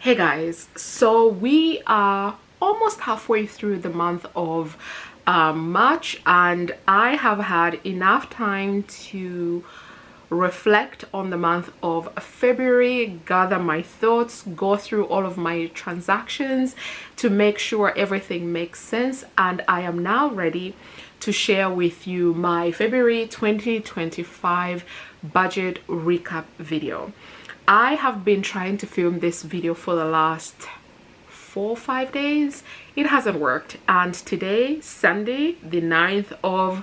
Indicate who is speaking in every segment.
Speaker 1: Hey guys, so we are almost halfway through the month of March, and I have had enough time to reflect on the month of February, gather my thoughts, go through all of my transactions to make sure everything makes sense, and I am now ready to share with you my February 2025 budget recap video. I have been trying to film this video for the last 4 or 5 days. It hasn't worked, and today, Sunday the 9th of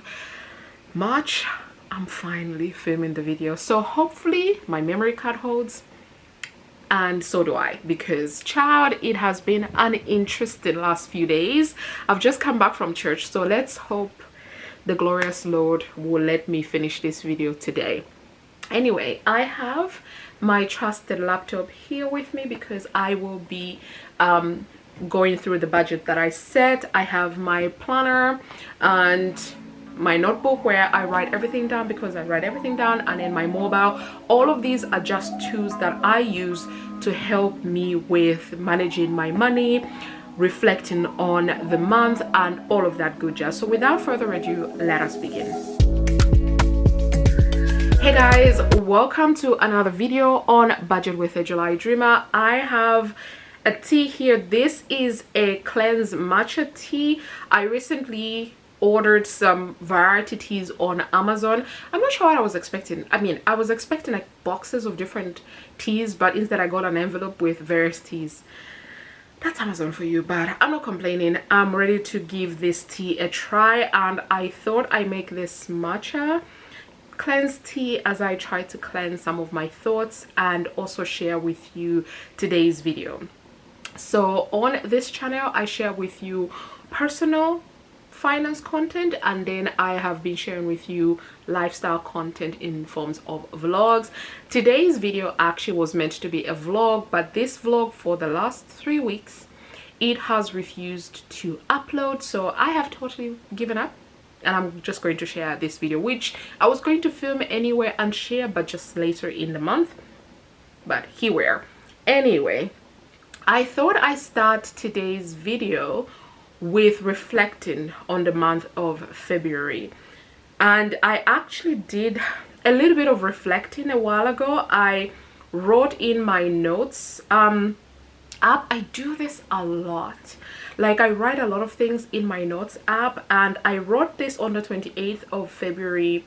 Speaker 1: March, I'm finally filming the video. So hopefully my memory card holds, and so do I, because child, it has been an interesting last few days. I've just come back from church, so let's hope the glorious Lord will let me finish this video today. Anyway, I have my trusted laptop here with me because I will be going through the budget that I set. I have my planner and my notebook where I write everything down, because I write everything down, and then my mobile. All of these are just tools that I use to help me with managing my money, reflecting on the month, and all of that good jazz. So without further ado, let us begin. Hey guys, welcome to another video on Budget with a July Dreamer. I have a tea here. This is a cleanse matcha tea. I recently ordered some variety teas on Amazon. I'm not sure what I was expecting. I was expecting like boxes of different teas, but instead I got an envelope with various teas. That's Amazon for you, but I'm not complaining. I'm ready to give this tea a try, and I thought I make this matcha cleanse tea as I try to cleanse some of my thoughts and also share with you today's video. So on this channel I share with you personal finance content, and then I have been sharing with you lifestyle content in forms of vlogs. Today's video actually was meant to be a vlog, but this vlog for the last 3 weeks it has refused to upload, so I have totally given up. And I'm just going to share this video, which I was going to film anyway and share, but just later in the month. But here we are. Anyway, I thought I'd start today's video with reflecting on the month of February. And I actually did a little bit of reflecting a while ago. I wrote in my notes app. I do this a lot. Like, I write a lot of things in my notes app, and I wrote this on the 28th of February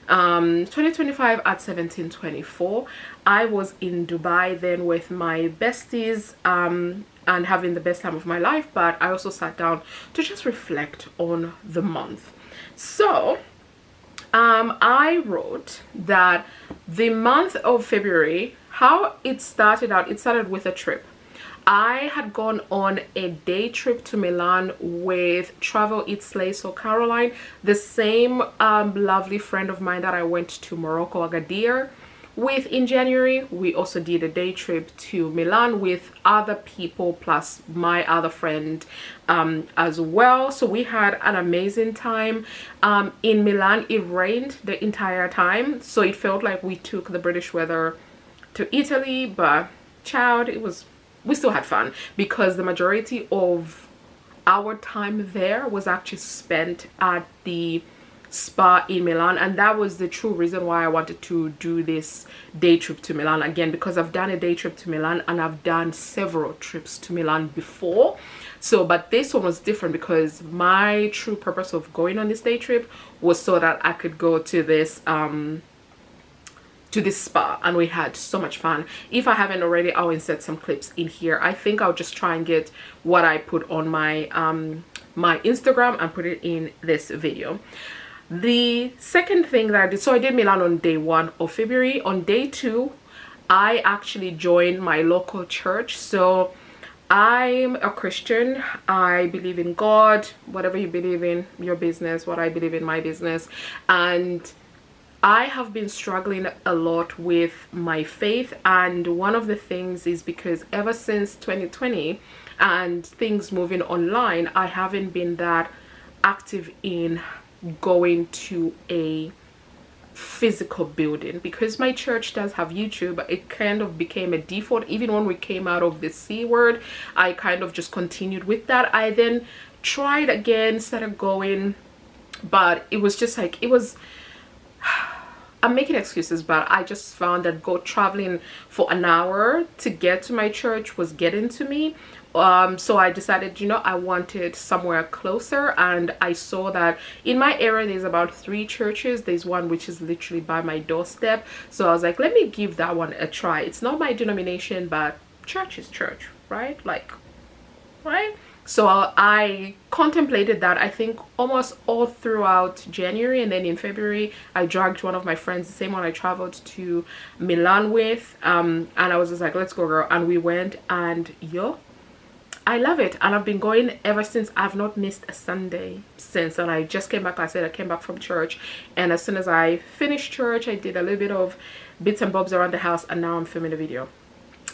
Speaker 1: 2025 at 17:24. I was in Dubai then with my besties and having the best time of my life, but I also sat down to just reflect on the month. So I wrote that the month of February, how it started out, it started with a trip. I had gone on a day trip to Milan with Travel Eat Slay, so Caroline, the same lovely friend of mine that I went to Morocco, Agadir, with in January. We also did a day trip to Milan with other people plus my other friend as well. So we had an amazing time. In Milan it rained the entire time, so it felt like we took the British weather to Italy, but child, we still had fun because the majority of our time there was actually spent at the spa in Milan, and that was the true reason why I wanted to do this day trip to Milan again, because I've done a day trip to Milan and I've done several trips to Milan before. So but this one was different because my true purpose of going on this day trip was so that I could go to this spa, and we had so much fun. If I haven't already, I'll insert some clips in here. I think I'll just try and get what I put on my my Instagram and put it in this video. The second thing that I did, so I did Milan on day 1 of February. On day 2 I actually joined my local church. So I'm a Christian. I believe in God. Whatever you believe in, your business. What I believe in, my business. And I have been struggling a lot with my faith, and one of the things is because ever since 2020 and things moving online, I haven't been that active in going to a physical building. Because my church does have YouTube, it kind of became a default. Even when we came out of the C word, I kind of just continued with that. I then tried again, started going, but it was just like, it was, I'm making excuses, but I just found that traveling for an hour to get to my church was getting to me. So I decided, you know, I wanted somewhere closer, and I saw that in my area there's about 3 churches. There's one which is literally by my doorstep, so I was like, let me give that one a try. It's not my denomination, but church is church, right? Like, right? So I contemplated that, I think, almost all throughout January, and then in February I dragged one of my friends, the same one I traveled to Milan with, and I was just like, let's go, girl. And we went, and yo, I love it, and I've been going ever since. I've not missed a Sunday since, and I just came back. I said I came back from church, and as soon as I finished church, I did a little bit of bits and bobs around the house, and now I'm filming a video.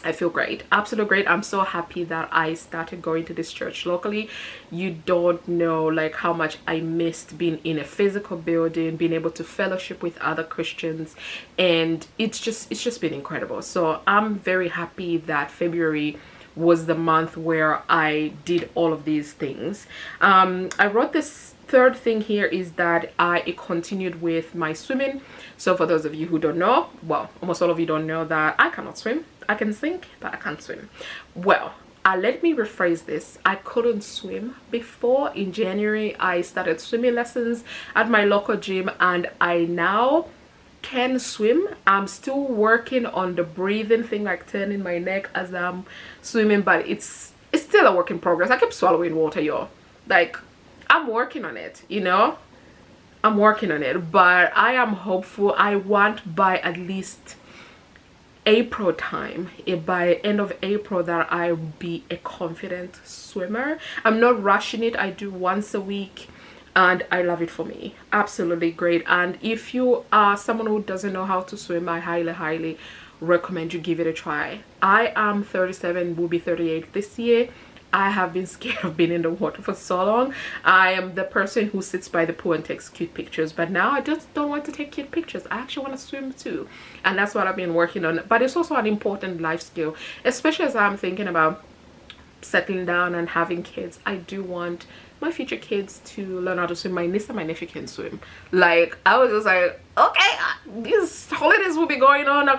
Speaker 1: I feel great, absolutely great. I'm so happy that I started going to this church locally. You don't know like how much I missed being in a physical building, being able to fellowship with other Christians, and it's just been incredible. So I'm very happy that February was the month where I did all of these things. I wrote this third thing here is that I continued with my swimming. So for those of you who don't know, well, almost all of you don't know that I cannot swim. I can sink, but I can't swim. Well, let me rephrase this. I couldn't swim before. In January, I started swimming lessons at my local gym, and I now can swim. I'm still working on the breathing thing, like turning my neck as I'm swimming, but it's still a work in progress. I keep swallowing water, y'all. Like, I'm working on it, you know, I'm working on it, but I am hopeful. I want by at least April time, by end of April, that I will be a confident swimmer. I'm not rushing it. I do once a week, and I love it for me. Absolutely great. And if you are someone who doesn't know how to swim, I highly recommend you give it a try. I am 37, will be 38 this year. I have been scared of being in the water for so long. I am the person who sits by the pool and takes cute pictures, but now I just don't want to take cute pictures. I actually want to swim too, and that's what I've been working on. But it's also an important life skill, especially as I'm thinking about settling down and having kids. I do want my future kids to learn how to swim. My niece and my nephew can swim. Like, I was just like, okay, these holidays will be going on,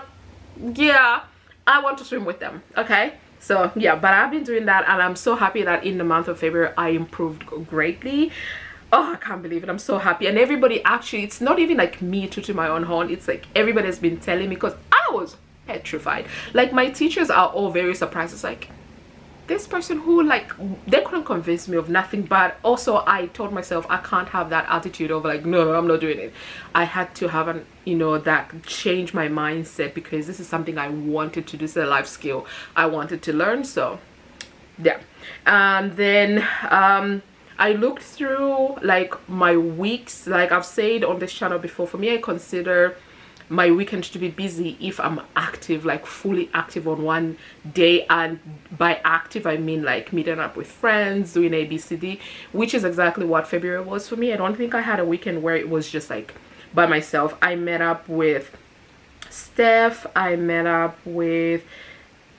Speaker 1: yeah, I want to swim with them. Okay, so yeah, but I've been doing that, and I'm so happy that in the month of February I improved greatly. Oh, I can't believe it. I'm so happy. And everybody, actually, it's not even like me tooting my own horn, it's like everybody's been telling me, because I was petrified. Like, my teachers are all very surprised. It's like, this person who, like, they couldn't convince me of nothing. But also I told myself I can't have that attitude of like, no, I'm not doing it. I had to have an, you know, that change my mindset, because this is something I wanted to do. This is a life skill I wanted to learn. So yeah. And then I looked through like my weeks. Like I've said on this channel before, for me, I consider my weekend to be busy if I'm active, like fully active on one day. And by active I mean like meeting up with friends, doing ABCD, which is exactly what February was for me. I don't think I had a weekend where it was just like by myself. I met up with Steph, I met up with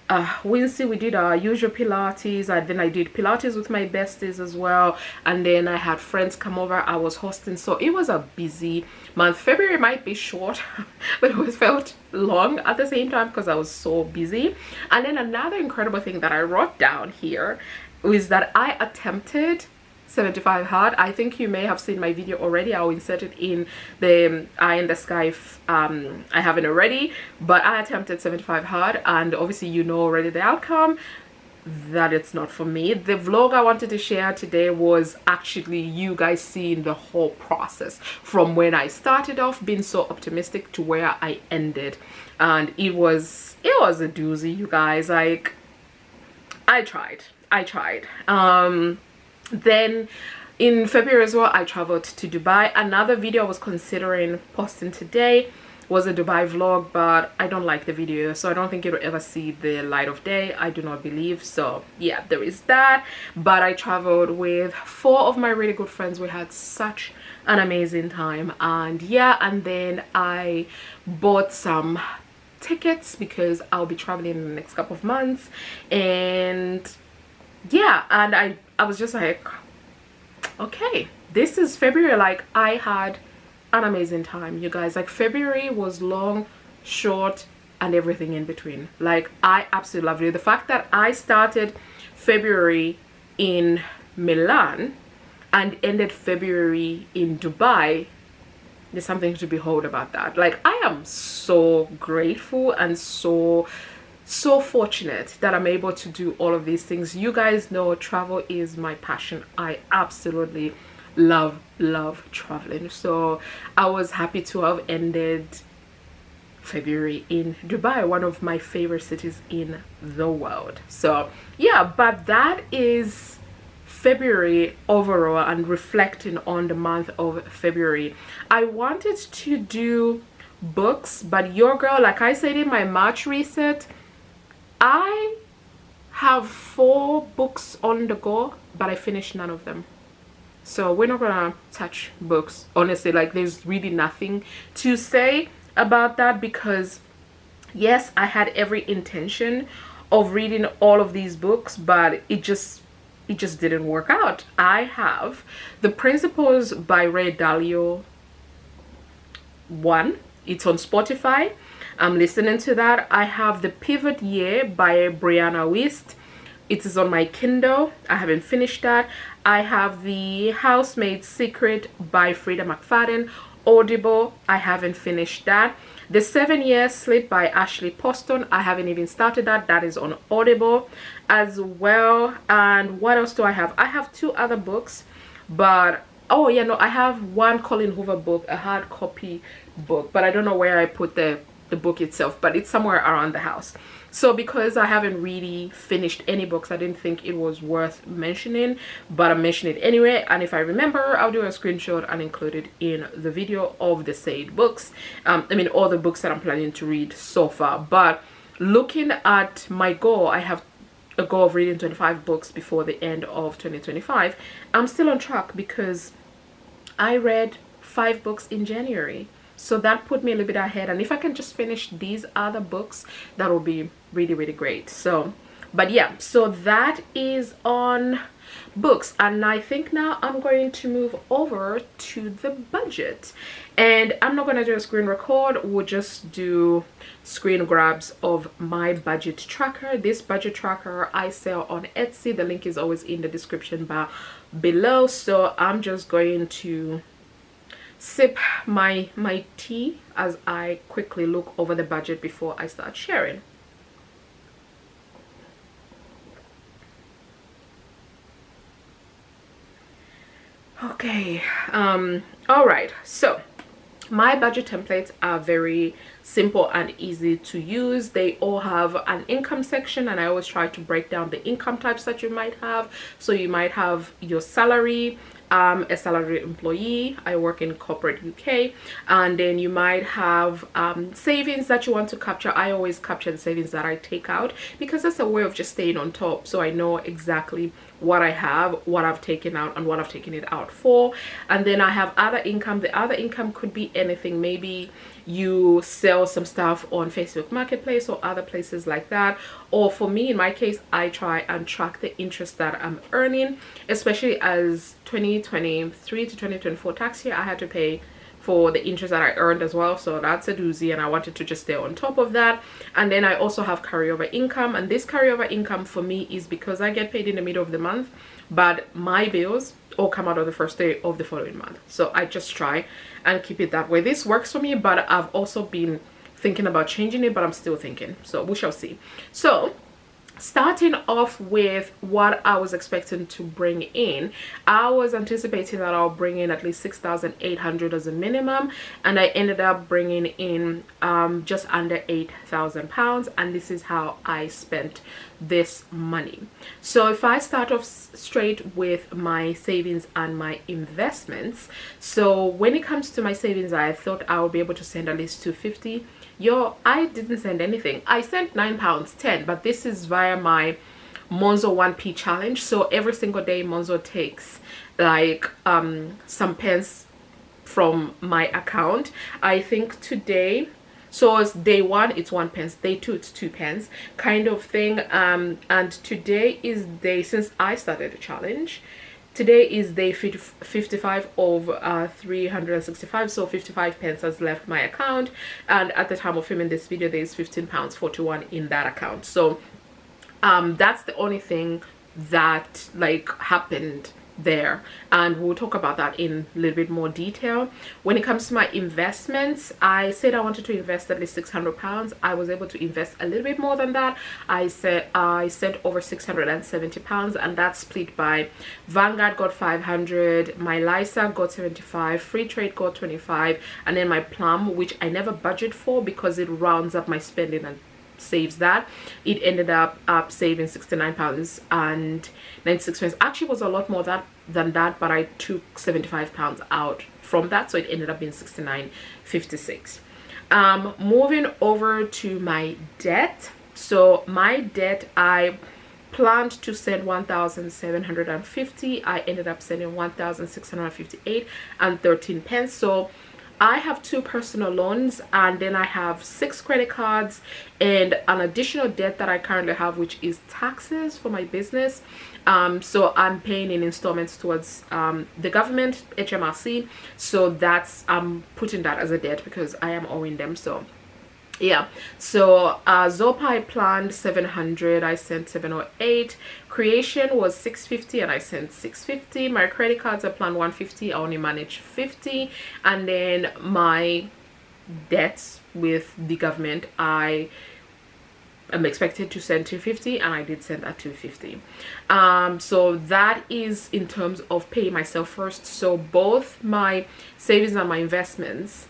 Speaker 1: Wincy. We did our usual Pilates, and then I did Pilates with my besties as well, and then I had friends come over. I was hosting, so it was a busy month. February might be short but it was felt long at the same time because I was so busy. And then another incredible thing that I wrote down here is that I attempted 75 hard. I think you may have seen my video already. I'll insert it in the eye in the sky if I haven't already, but I attempted 75 hard, and obviously you know already the outcome, that it's not for me. The vlog I wanted to share today was actually you guys seeing the whole process from when I started off being so optimistic to where I ended, and it was a doozy, you guys. Like, I tried. Then in February as well, I traveled to Dubai. Another video I was considering posting today was a Dubai vlog, but I don't like the video, so I don't think it'll ever see the light of day. I do not believe. So yeah, there is that. But I traveled with 4 of my really good friends. We had such an amazing time, and yeah, and then I bought some tickets because I'll be traveling in the next couple of months. And yeah, and I was just like, okay, this is February. Like, I had an amazing time, you guys. Like, February was long, short, and everything in between. Like, I absolutely loved it. The fact that I started February in Milan and ended February in Dubai, there's something to behold about that. Like, I am so grateful and so fortunate that I'm able to do all of these things. You guys know travel is my passion. I absolutely love traveling. So I was happy to have ended February in Dubai, one of my favorite cities in the world. So yeah, but that is February overall, and reflecting on the month of February. I wanted to do books, but your girl, like I said in my March reset, I have 4 books on the go, but I finished none of them. So we're not gonna touch books, honestly. Like, there's really nothing to say about that, because yes, I had every intention of reading all of these books, but it just didn't work out. I have The Principles by Ray Dalio 1. It's on Spotify. I'm listening to that. I have The Pivot Year by Brianna Wiest. It is on my Kindle. I haven't finished that. I have The Housemaid's Secret by Frida McFadden, Audible. I haven't finished that. The 7-Year Sleep by Ashley Poston. I haven't even started that. That is on Audible as well. And what else do I have? I have 2 other books, but oh yeah, no, I have one Colin Hoover book, a hard copy book, but I don't know where I put the book itself, but it's somewhere around the house. So because I haven't really finished any books, I didn't think it was worth mentioning, but I'm mentioning it anyway. And if I remember, I'll do a screenshot and include it in the video of the said books. I mean, all the books that I'm planning to read so far. But looking at my goal, I have a goal of reading 25 books before the end of 2025. I'm still on track because I read 5 books in January. So that put me a little bit ahead, and if I can just finish these other books, that will be really great. So, but yeah, so that is on books, and I think now I'm going to move over to the budget, and I'm not going to do a screen record. We'll just do screen grabs of my budget tracker. This budget tracker I sell on Etsy. The link is always in the description bar below. So I'm just going to sip my tea as I quickly look over the budget before I start sharing. Okay, all right, so my budget templates are very simple and easy to use. They all have an income section, and I always try to break down the income types that you might have. So you might have your salary, a salaried employee. I work in corporate UK. And then you might have savings that you want to capture. I always capture the savings that I take out, because that's a way of just staying on top, so I know exactly what I have, what I've taken out, and what I've taken it out for. And then I have other income. The other income could be anything. Maybe you sell some stuff on Facebook Marketplace or other places like that. Or for me, in my case, I try and track the interest that I'm earning, especially as 2023 to 2024 tax year, I had to pay for the interest that I earned as well. So that's a doozy, and I wanted to just stay on top of that. And then I also have carryover income, and this carryover income for me is because I get paid in the middle of the month, but my bills all come out of the first day of the following month. So I just try and keep it that way. This works for me, but I've also been thinking about changing it, but I'm still thinking, so we shall see. So starting off with what I was expecting to bring in, I was anticipating that I'll bring in at least 6,800 as a minimum, and I ended up bringing in just under 8,000 pounds, and this is how I spent this money. So if I start off straight with my savings and my investments, so when it comes to my savings, I thought I would be able to send at least 250. I didn't send anything. I sent £9.10, but this is via my Monzo 1p challenge. So every single day Monzo takes like some pence from my account. I think today, so it's day 1 it's 1 pence, day 2 it's 2 pence kind of thing. And today is day, since I started the challenge, today is day 55 of 365, so 55 pence has left my account, and at the time of filming this video there is £15.41 in that account. So that's the only thing that like happened there, and we'll talk about that in a little bit more detail. When it comes to my investments, I said I wanted to invest at least £600. I was able to invest a little bit more than that. I said I sent over £670, and that's split by Vanguard got 500, my Lysa got 75, Free Trade got 25, and then my Plum, which I never budget for because it rounds up my spending and saves that, it ended up saving £69 and 96 pence. Actually was a lot more than that, but I took £75 out from that, so it ended up being 69.56. Moving over to my debt. So my debt, I planned to send 1,750. I ended up sending 1,658 and 13 pence. So I have 2 personal loans, and then I have 6 credit cards and an additional debt that I currently have, which is taxes for my business. So I'm paying in installments towards the government, HMRC. So that's, I'm putting that as a debt because I am owing them. So yeah, so Zopa I planned 700, I sent 708. Creation was 650 and I sent 650. My credit cards I planned 150, I only managed 50. And then my debts with the government, I am expected to send 250, and I did send that 250. So that is in terms of paying myself first. So both my savings and my investments,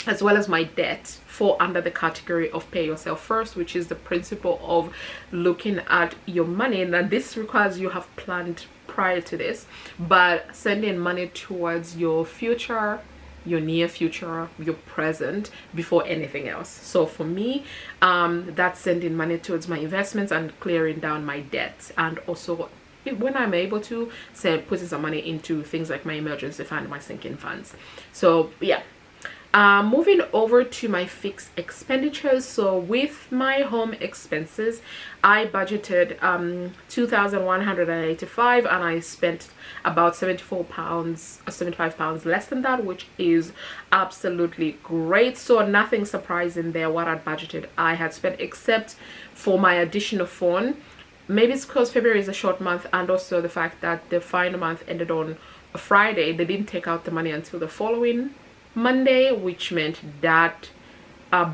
Speaker 1: as well as my debt, fall under the category of pay yourself first, which is the principle of looking at your money. And this requires you have planned prior to this, but sending money towards your future, your near future, your present, before anything else. So for me, that's sending money towards my investments and clearing down my debts, and also when I'm able to, say, putting some money into things like my emergency fund, my sinking funds. So yeah. Moving over to my fixed expenditures. So with my home expenses, I budgeted 2,185, and I spent about £75 less than that, which is absolutely great. So nothing surprising there what I budgeted I had spent, except for my additional phone. Maybe it's because February is a short month, and also the fact that the final month ended on a Friday. They didn't take out the money until the following Monday, which meant that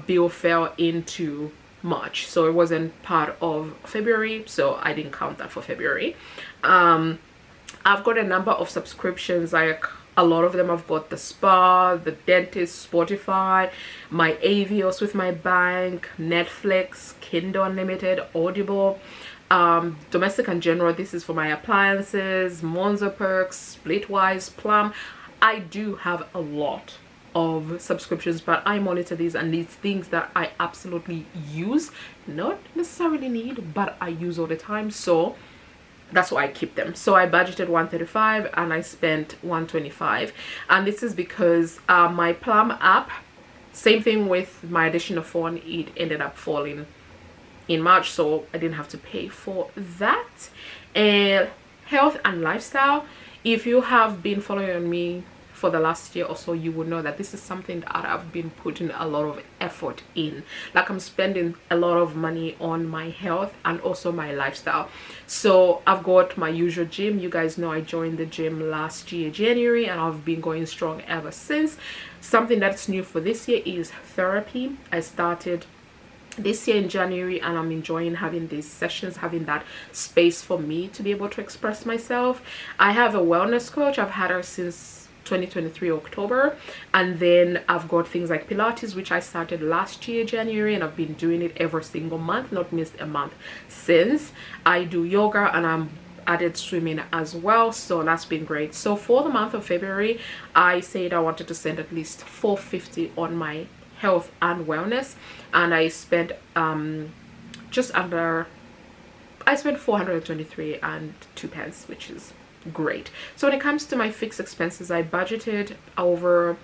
Speaker 1: bill fell into March, so it wasn't part of February, so I didn't count that for February. I've got a number of subscriptions, like a lot of them. I've got the spa, the dentist, Spotify, my Avios with my bank, Netflix, Kindle Unlimited, Audible, domestic and general. This is for my appliances, Monzo Perks, Splitwise, Plum. I do have a lot of subscriptions, but I monitor these, and these things that I absolutely use, not necessarily need, but I use all the time, so that's why I keep them. So I budgeted 135 and I spent 125, and this is because my Plum app, same thing with my additional phone, it ended up falling in March, so I didn't have to pay for that. And health and lifestyle, if you have been following me for the last year or so, you will know that this is something that I've been putting a lot of effort in. Like, I'm spending a lot of money on my health and also my lifestyle. So I've got my usual gym. You guys know I joined the gym last year January, and I've been going strong ever since. Something that's new for this year is therapy. I started this year in January, and I'm enjoying having these sessions, having that space for me to be able to express myself. I have a wellness coach. I've had her since 2023 October, and then I've got things like Pilates, which I started last year January, and I've been doing it every single month, not missed a month since. I do yoga, and I'm added swimming as well, so that's been great. So for the month of February, I said I wanted to spend at least $450 on my health and wellness, and I spent just under, I spent 423 and 2 pence, which is great. So when it comes to my fixed expenses, I budgeted over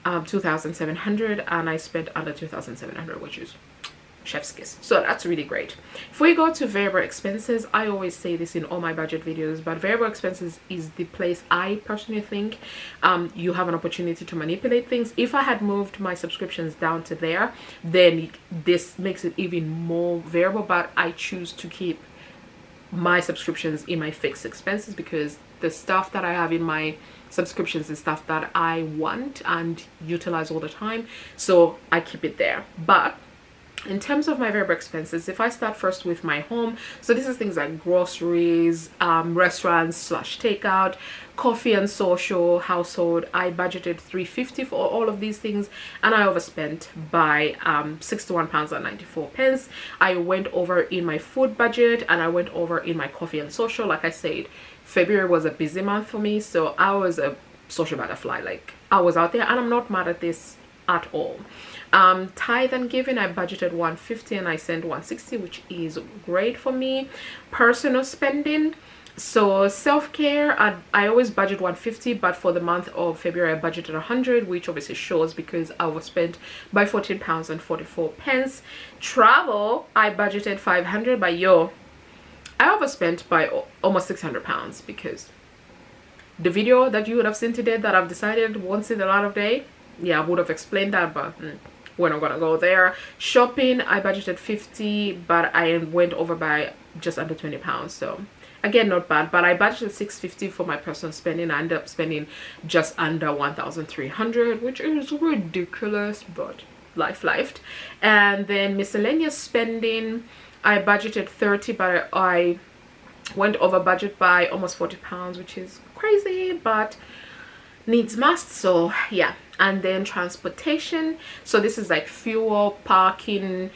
Speaker 1: 2,700 and I spent under 2,700, which is chef's kiss. So that's really great. If we go to variable expenses, I always say this in all my budget videos, but variable expenses is the place I personally think you have an opportunity to manipulate things. If I had moved my subscriptions down to there, then this makes it even more variable, but I choose to keep my subscriptions in my fixed expenses because the stuff that I have in my subscriptions is stuff that I want and utilize all the time, so I keep it there. But in terms of my variable expenses, if I start first with my home, so this is things like groceries, restaurants slash takeout, coffee and social, household, I budgeted $350 for all of these things, and I overspent by £61.94. I went over in my food budget, and I went over in my coffee and social. Like I said, February was a busy month for me, so I was a social butterfly. Like, I was out there, and I'm not mad at this at all. Tithe and giving, I budgeted $150 and I sent $160, which is great for me. Personal spending, so self-care, I always budget $150, but for the month of February I budgeted $100, which obviously shows because I overspent by £14.44. Travel, I budgeted $500, but I overspent by almost £600 because the video that you would have seen today that I've decided won't see the light of day, yeah, I would have explained that, but we're not gonna go there. Shopping, I budgeted $50, but I went over by just under £20, so again, not bad. But I budgeted $650 for my personal spending. I ended up spending just under $1,300, which is ridiculous, but life. And then miscellaneous spending, I budgeted $30, but I went over budget by almost £40, which is crazy, but needs must, so yeah. And then transportation, so this is like fuel, parking,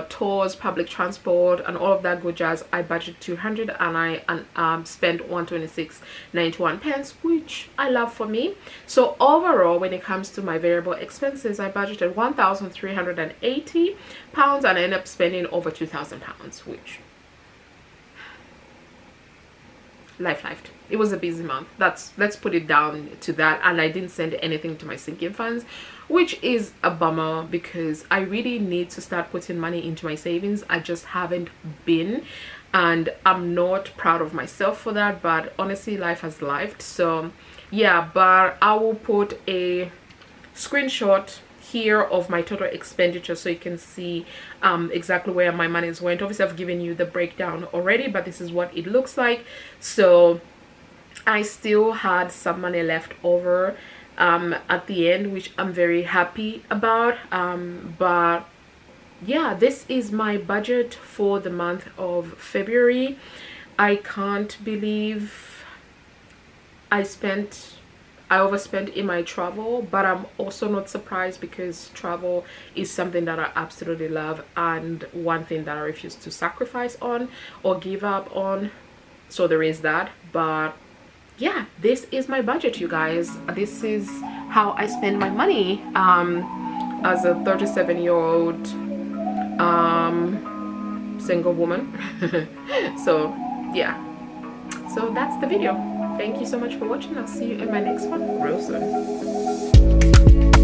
Speaker 1: tours, public transport, and all of that good jazz. I budgeted $200 and I spent 126.91 pence, which I love for me. So overall, when it comes to my variable expenses, I budgeted £1,380 and I ended up spending over £2,000, which life. It was a busy month. Let's put it down to that. And I didn't send anything to my sinking funds, which is a bummer because I really need to start putting money into my savings. I just haven't been, and I'm not proud of myself for that, but honestly, life has lived. So yeah, but I will put a screenshot here of my total expenditure so you can see exactly where my monies went. Obviously I've given you the breakdown already, but this is what it looks like. So I still had some money left over at the end, which I'm very happy about. But yeah, this is my budget for the month of February. I can't believe I overspent in my travel, but I'm also not surprised because travel is something that I absolutely love and one thing that I refuse to sacrifice on or give up on. So there is that. But yeah, this is my budget, you guys. This is how I spend my money as a 37-year-old single woman. So yeah, so that's the video. Thank you so much for watching. I'll see you in my next one real soon.